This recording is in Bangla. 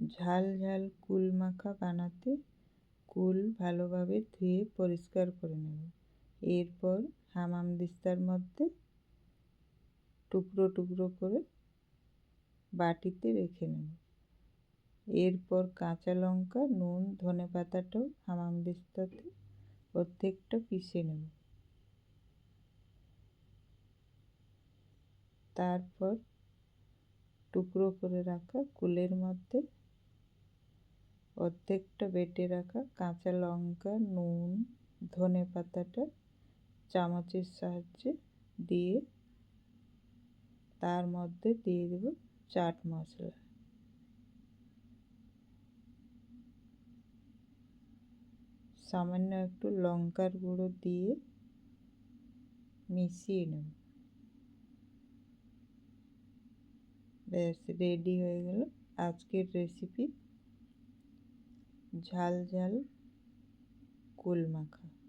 ঝাল ঝাল কুল মাখা বানাতে কুল ভালোভাবে ধুয়ে পরিষ্কার করে নেব। এরপর হামানদিস্তার মধ্যে টুকরো টুকরো করে বাটিতে রেখে নেব। এরপর কাঁচা লঙ্কা, নুন, ধনেপাতাটাও হামানদিস্তাতে প্রত্যেকটা পিষে নেব। তারপর টুকরো করে রাখা কুলের মধ্যে অর্ধেকটা বেটে রাখা কাঁচা লঙ্কা, নুন, ধনেপাতাটা চামচের সাহায্যে দিয়ে তার মধ্যে দিয়ে দেব চাট মশলা। সামান্য একটু লঙ্কার গুঁড়ো দিয়ে মিশিয়ে নেব। ব্যাস রেডি হয়ে গেল আজকের রেসিপি ঝাল ঝাল কুল মাখা।